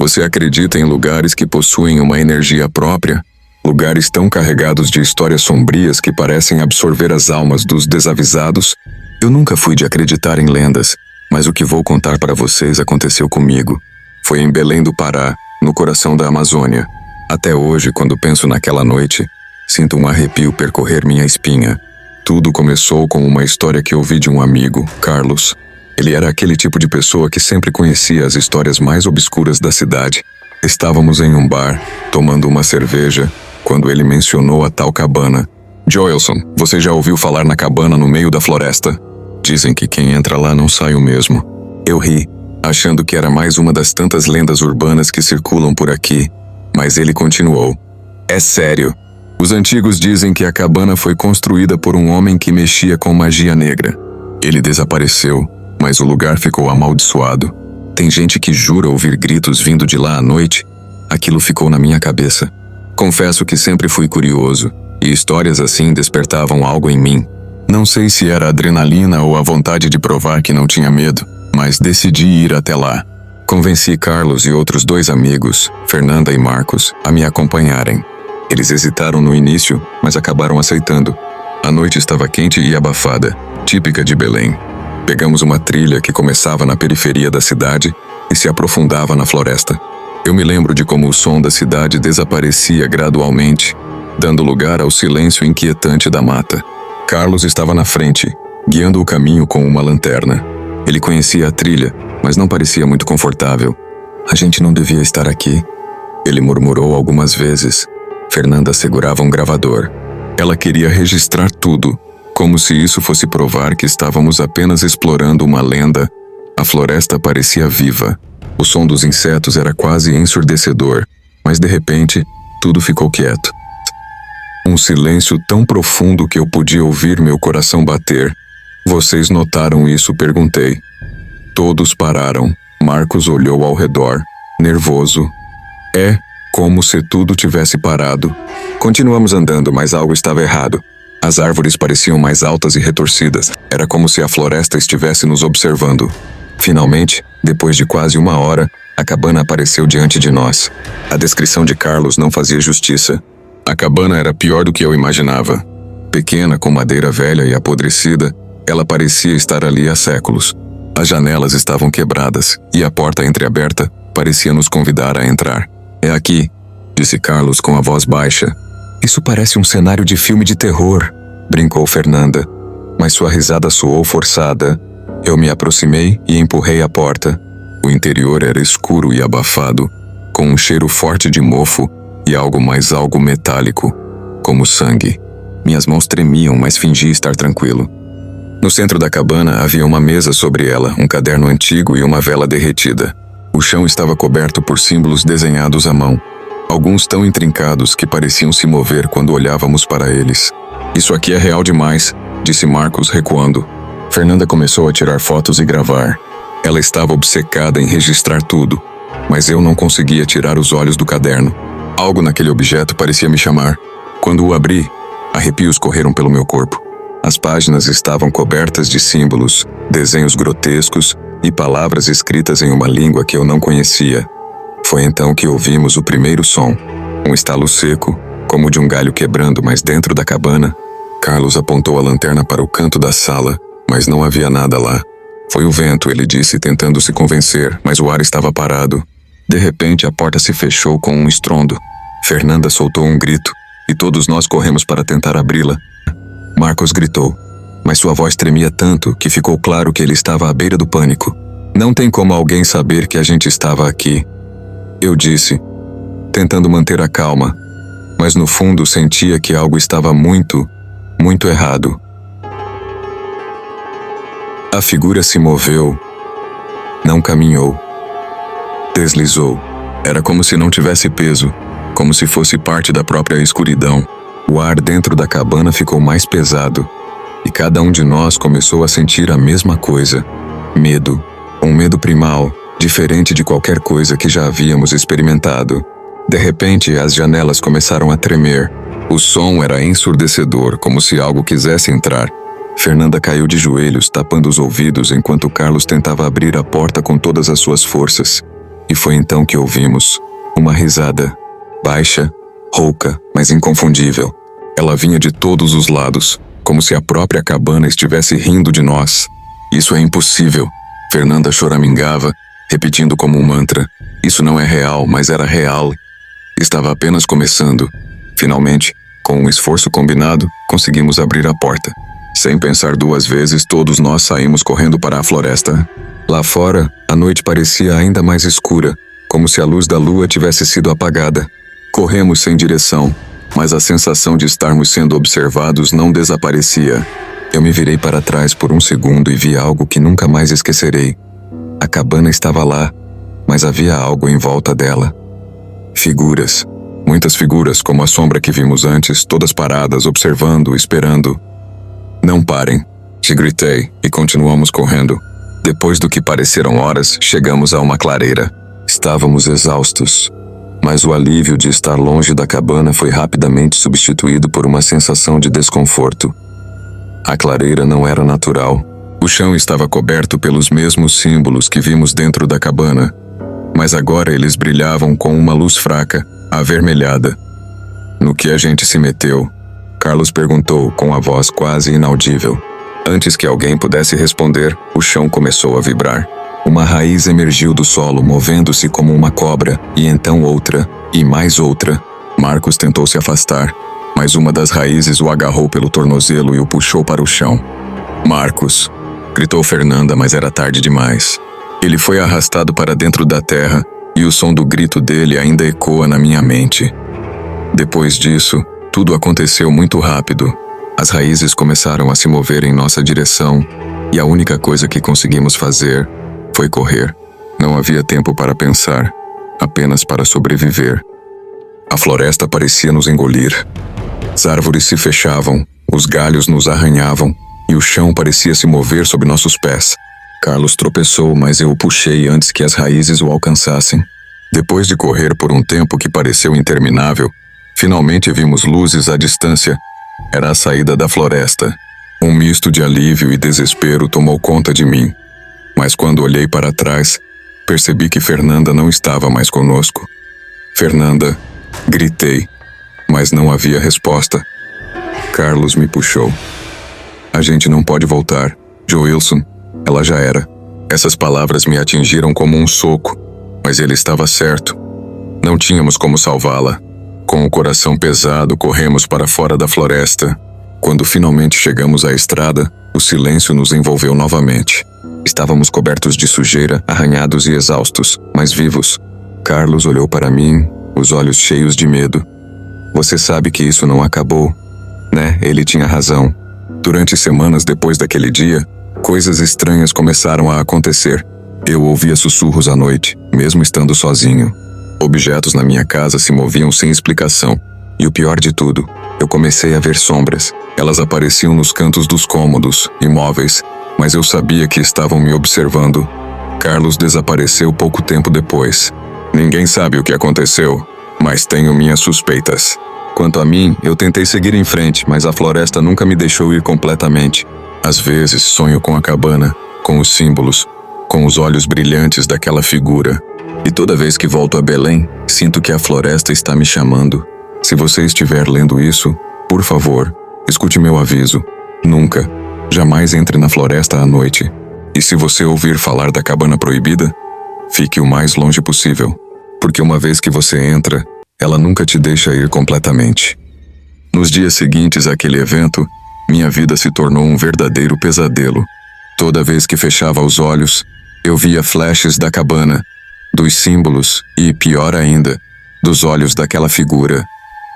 Você acredita em lugares que possuem uma energia própria? Lugares tão carregados de histórias sombrias que parecem absorver as almas dos desavisados? Eu nunca fui de acreditar em lendas, mas o que vou contar para vocês aconteceu comigo. Foi em Belém do Pará, no coração da Amazônia. Até hoje, quando penso naquela noite, sinto um arrepio percorrer minha espinha. Tudo começou com uma história que ouvi de um amigo, Carlos. Ele era aquele tipo de pessoa que sempre conhecia as histórias mais obscuras da cidade. Estávamos em um bar, tomando uma cerveja, quando ele mencionou a tal cabana. Joelson, você já ouviu falar na cabana no meio da floresta? Dizem que quem entra lá não sai o mesmo. Eu ri, achando que era mais uma das tantas lendas urbanas que circulam por aqui, mas ele continuou. É sério. Os antigos dizem que a cabana foi construída por um homem que mexia com magia negra. Ele desapareceu, mas o lugar ficou amaldiçoado. Tem gente que jura ouvir gritos vindo de lá à noite. Aquilo ficou na minha cabeça. Confesso que sempre fui curioso, e histórias assim despertavam algo em mim. Não sei se era adrenalina ou a vontade de provar que não tinha medo, mas decidi ir até lá. Convenci Carlos e outros 2 amigos, Fernanda e Marcos, a me acompanharem. Eles hesitaram no início, mas acabaram aceitando. A noite estava quente e abafada, típica de Belém. Pegamos uma trilha que começava na periferia da cidade e se aprofundava na floresta. Eu me lembro de como o som da cidade desaparecia gradualmente, dando lugar ao silêncio inquietante da mata. Carlos estava na frente, guiando o caminho com uma lanterna. Ele conhecia a trilha, mas não parecia muito confortável. A gente não devia estar aqui, ele murmurou algumas vezes. Fernanda segurava um gravador. Ela queria registrar tudo, como se isso fosse provar que estávamos apenas explorando uma lenda. A floresta parecia viva. O som dos insetos era quase ensurdecedor, mas de repente, tudo ficou quieto. Um silêncio tão profundo que eu podia ouvir meu coração bater. Vocês notaram isso? Perguntei. Todos pararam. Marcos olhou ao redor, nervoso. É como se tudo tivesse parado. Continuamos andando, mas algo estava errado. As árvores pareciam mais altas e retorcidas. Era como se a floresta estivesse nos observando. Finalmente, depois de quase 1 hora, a cabana apareceu diante de nós. A descrição de Carlos não fazia justiça. A cabana era pior do que eu imaginava. Pequena, com madeira velha e apodrecida, ela parecia estar ali há séculos. As janelas estavam quebradas e a porta entreaberta parecia nos convidar a entrar. É aqui, disse Carlos com a voz baixa. Isso parece um cenário de filme de terror, brincou Fernanda, mas sua risada soou forçada. Eu me aproximei e empurrei a porta. O interior era escuro e abafado, com um cheiro forte de mofo e algo metálico, como sangue. Minhas mãos tremiam, mas fingi estar tranquilo. No centro da cabana havia uma mesa, sobre ela, um caderno antigo e uma vela derretida. O chão estava coberto por símbolos desenhados à mão, alguns tão intrincados que pareciam se mover quando olhávamos para eles. Isso aqui é real demais, disse Marcos, recuando. Fernanda começou a tirar fotos e gravar. Ela estava obcecada em registrar tudo, mas eu não conseguia tirar os olhos do caderno. Algo naquele objeto parecia me chamar. Quando o abri, arrepios correram pelo meu corpo. As páginas estavam cobertas de símbolos, desenhos grotescos e palavras escritas em uma língua que eu não conhecia. Foi então que ouvimos o primeiro som, um estalo seco, como de um galho quebrando, mas dentro da cabana. Carlos apontou a lanterna para o canto da sala, mas não havia nada lá. Foi o vento, ele disse, tentando se convencer, mas o ar estava parado. De repente, a porta se fechou com um estrondo. Fernanda soltou um grito, e todos nós corremos para tentar abri-la. Marcos gritou, mas sua voz tremia tanto que ficou claro que ele estava à beira do pânico. Não tem como alguém saber que a gente estava aqui, eu disse, tentando manter a calma, mas no fundo sentia que algo estava muito errado. A figura se moveu, não caminhou, deslizou. Era como se não tivesse peso, como se fosse parte da própria escuridão. O ar dentro da cabana ficou mais pesado, e cada um de nós começou a sentir a mesma coisa. Medo, um medo primal, diferente de qualquer coisa que já havíamos experimentado. De repente, as janelas começaram a tremer. O som era ensurdecedor, como se algo quisesse entrar. Fernanda caiu de joelhos, tapando os ouvidos, enquanto Carlos tentava abrir a porta com todas as suas forças. E foi então que ouvimos uma risada, baixa, rouca, mas inconfundível. Ela vinha de todos os lados, como se a própria cabana estivesse rindo de nós. Isso é impossível. Fernanda choramingava, repetindo como um mantra. Isso não é real, mas era real. Estava apenas começando. Finalmente, com um esforço combinado, conseguimos abrir a porta. Sem pensar duas vezes, todos nós saímos correndo para a floresta. Lá fora, a noite parecia ainda mais escura, como se a luz da lua tivesse sido apagada. Corremos sem direção, mas a sensação de estarmos sendo observados não desaparecia. Eu me virei para trás por um segundo e vi algo que nunca mais esquecerei. A cabana estava lá, mas havia algo em volta dela. Figuras. Muitas figuras, como a sombra que vimos antes, todas paradas, observando, esperando. Não parem, te gritei, e continuamos correndo. Depois do que pareceram horas, chegamos a uma clareira. Estávamos exaustos, mas o alívio de estar longe da cabana foi rapidamente substituído por uma sensação de desconforto. A clareira não era natural. O chão estava coberto pelos mesmos símbolos que vimos dentro da cabana, mas agora eles brilhavam com uma luz fraca, avermelhada. No que a gente se meteu? Carlos perguntou com a voz quase inaudível. Antes que alguém pudesse responder, o chão começou a vibrar. Uma raiz emergiu do solo, movendo-se como uma cobra, e então outra, e mais outra. Marcos tentou se afastar, mas uma das raízes o agarrou pelo tornozelo e o puxou para o chão. Marcos! Gritou Fernanda, mas era tarde demais. Ele foi arrastado para dentro da terra, e o som do grito dele ainda ecoa na minha mente. Depois disso, tudo aconteceu muito rápido. As raízes começaram a se mover em nossa direção, e a única coisa que conseguimos fazer foi correr. Não havia tempo para pensar, apenas para sobreviver. A floresta parecia nos engolir. As árvores se fechavam, os galhos nos arranhavam, e o chão parecia se mover sob nossos pés. Carlos tropeçou, mas eu o puxei antes que as raízes o alcançassem. Depois de correr por um tempo que pareceu interminável, finalmente vimos luzes à distância. Era a saída da floresta. Um misto de alívio e desespero tomou conta de mim. Mas quando olhei para trás, percebi que Fernanda não estava mais conosco. Fernanda, gritei, mas não havia resposta. Carlos me puxou. A gente não pode voltar, Joelson. Ela já era. Essas palavras me atingiram como um soco, mas ele estava certo. Não tínhamos como salvá-la. Com o coração pesado, corremos para fora da floresta. Quando finalmente chegamos à estrada, o silêncio nos envolveu novamente. Estávamos cobertos de sujeira, arranhados e exaustos, mas vivos. Carlos olhou para mim, os olhos cheios de medo. Você sabe que isso não acabou, né? Ele tinha razão. Durante semanas depois daquele dia, coisas estranhas começaram a acontecer. Eu ouvia sussurros à noite, mesmo estando sozinho. Objetos na minha casa se moviam sem explicação. E o pior de tudo, eu comecei a ver sombras. Elas apareciam nos cantos dos cômodos, imóveis, mas eu sabia que estavam me observando. Carlos desapareceu pouco tempo depois. Ninguém sabe o que aconteceu, mas tenho minhas suspeitas. Quanto a mim, eu tentei seguir em frente, mas a floresta nunca me deixou ir completamente. Às vezes, sonho com a cabana, com os símbolos, com os olhos brilhantes daquela figura. E toda vez que volto a Belém, sinto que a floresta está me chamando. Se você estiver lendo isso, por favor, escute meu aviso. Nunca, jamais entre na floresta à noite. E se você ouvir falar da cabana proibida, fique o mais longe possível, porque uma vez que você entra, ela nunca te deixa ir completamente. Nos dias seguintes àquele evento, minha vida se tornou um verdadeiro pesadelo. Toda vez que fechava os olhos, eu via flashes da cabana, dos símbolos e, pior ainda, dos olhos daquela figura.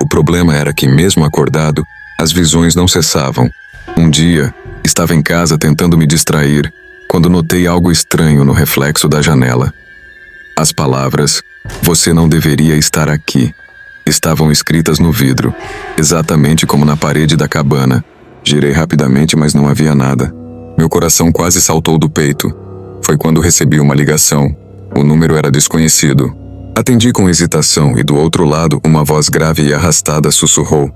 O problema era que, mesmo acordado, as visões não cessavam. Um dia, estava em casa tentando me distrair, quando notei algo estranho no reflexo da janela. As palavras, "Você não deveria estar aqui", estavam escritas no vidro, exatamente como na parede da cabana. Girei rapidamente, mas não havia nada. Meu coração quase saltou do peito. Foi quando recebi uma ligação. O número era desconhecido. Atendi com hesitação e do outro lado, uma voz grave e arrastada sussurrou: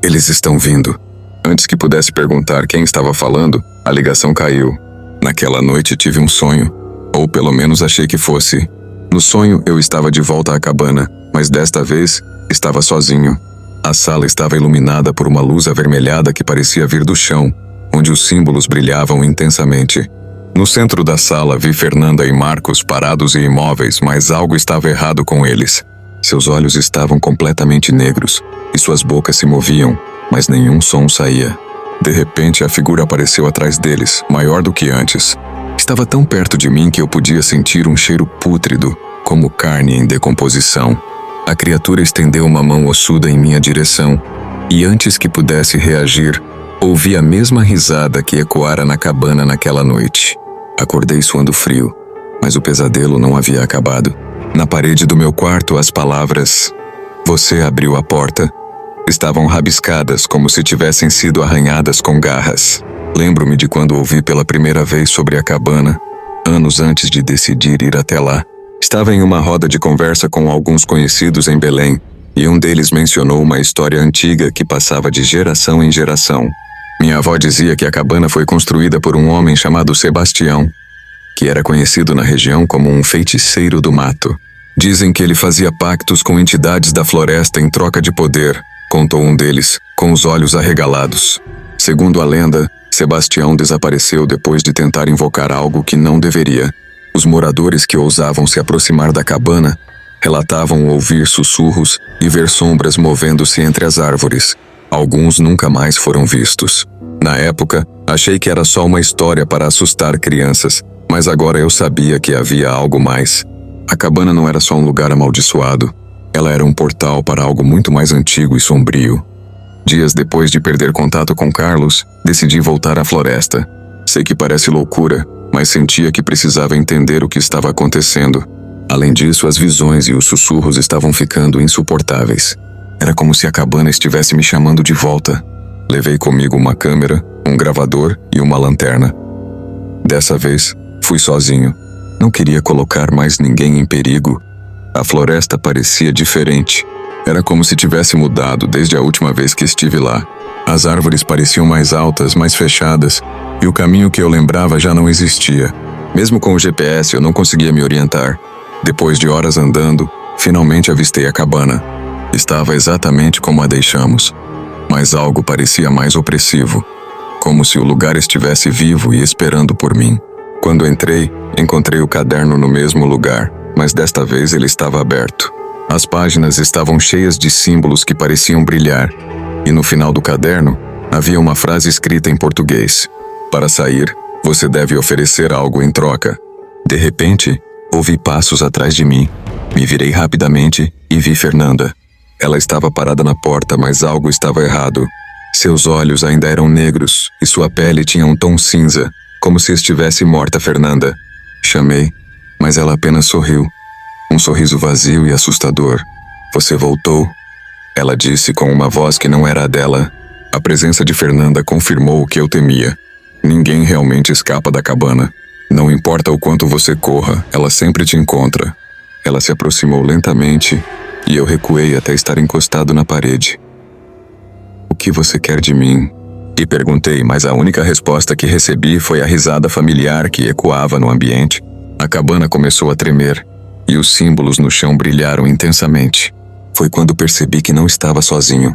"Eles estão vindo." Antes que pudesse perguntar quem estava falando, a ligação caiu. Naquela noite tive um sonho, ou pelo menos achei que fosse. No sonho, eu estava de volta à cabana, mas desta vez, estava sozinho. A sala estava iluminada por uma luz avermelhada que parecia vir do chão, onde os símbolos brilhavam intensamente. No centro da sala, vi Fernanda e Marcos parados e imóveis, mas algo estava errado com eles. Seus olhos estavam completamente negros, e suas bocas se moviam, mas nenhum som saía. De repente, a figura apareceu atrás deles, maior do que antes. Estava tão perto de mim que eu podia sentir um cheiro pútrido, como carne em decomposição. A criatura estendeu uma mão ossuda em minha direção, e antes que pudesse reagir, ouvi a mesma risada que ecoara na cabana naquela noite. Acordei suando frio, mas o pesadelo não havia acabado. Na parede do meu quarto, as palavras "Você abriu a porta" estavam rabiscadas como se tivessem sido arranhadas com garras. Lembro-me de quando ouvi pela primeira vez sobre a cabana, anos antes de decidir ir até lá. Estava em uma roda de conversa com alguns conhecidos em Belém, e um deles mencionou uma história antiga que passava de geração em geração. Minha avó dizia que a cabana foi construída por um homem chamado Sebastião, que era conhecido na região como um feiticeiro do mato. Dizem que ele fazia pactos com entidades da floresta em troca de poder, contou um deles, com os olhos arregalados. Segundo a lenda, Sebastião desapareceu depois de tentar invocar algo que não deveria. Os moradores que ousavam se aproximar da cabana relatavam ouvir sussurros e ver sombras movendo-se entre as árvores. Alguns nunca mais foram vistos. Na época, achei que era só uma história para assustar crianças, mas agora eu sabia que havia algo mais. A cabana não era só um lugar amaldiçoado. Ela era um portal para algo muito mais antigo e sombrio. Dias depois de perder contato com Carlos, decidi voltar à floresta. Sei que parece loucura, mas sentia que precisava entender o que estava acontecendo. Além disso, as visões e os sussurros estavam ficando insuportáveis. Era como se a cabana estivesse me chamando de volta. Levei comigo uma câmera, um gravador e uma lanterna. Dessa vez, fui sozinho. Não queria colocar mais ninguém em perigo. A floresta parecia diferente. Era como se tivesse mudado desde a última vez que estive lá. As árvores pareciam mais altas, mais fechadas, e o caminho que eu lembrava já não existia. Mesmo com o GPS, eu não conseguia me orientar. Depois de horas andando, finalmente avistei a cabana. Estava exatamente como a deixamos, mas algo parecia mais opressivo, como se o lugar estivesse vivo e esperando por mim. Quando entrei, encontrei o caderno no mesmo lugar, mas desta vez ele estava aberto. As páginas estavam cheias de símbolos que pareciam brilhar, e no final do caderno havia uma frase escrita em português: "Para sair, você deve oferecer algo em troca." De repente, ouvi passos atrás de mim. Me virei rapidamente e vi Fernanda. Ela estava parada na porta, mas algo estava errado. Seus olhos ainda eram negros e sua pele tinha um tom cinza, como se estivesse morta. "Fernanda." Chamei, mas ela apenas sorriu. Um sorriso vazio e assustador. "Você voltou?" Ela disse com uma voz que não era a dela. A presença de Fernanda confirmou o que eu temia. Ninguém realmente escapa da cabana. Não importa o quanto você corra, ela sempre te encontra. Ela se aproximou lentamente e eu recuei até estar encostado na parede. "O que você quer de mim?" E perguntei, mas a única resposta que recebi foi a risada familiar que ecoava no ambiente. A cabana começou a tremer e os símbolos no chão brilharam intensamente. Foi quando percebi que não estava sozinho.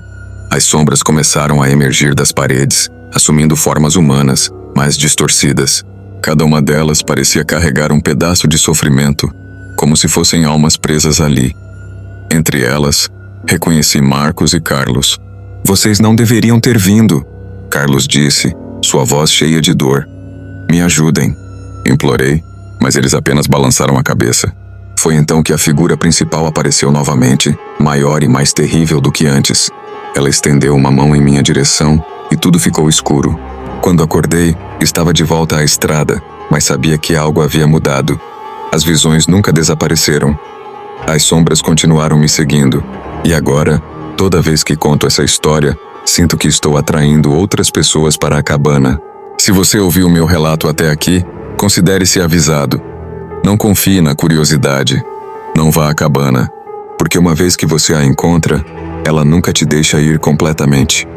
As sombras começaram a emergir das paredes, assumindo formas humanas, mas distorcidas. Cada uma delas parecia carregar um pedaço de sofrimento, como se fossem almas presas ali. Entre elas, reconheci Marcos e Carlos. "Vocês não deveriam ter vindo", Carlos disse, sua voz cheia de dor. "Me ajudem", implorei, mas eles apenas balançaram a cabeça. Foi então que a figura principal apareceu novamente, maior e mais terrível do que antes. Ela estendeu uma mão em minha direção e tudo ficou escuro. Quando acordei, estava de volta à estrada, mas sabia que algo havia mudado. As visões nunca desapareceram. As sombras continuaram me seguindo, e agora, toda vez que conto essa história, sinto que estou atraindo outras pessoas para a cabana. Se você ouviu meu relato até aqui, considere-se avisado. Não confie na curiosidade. Não vá à cabana, porque uma vez que você a encontra, ela nunca te deixa ir completamente.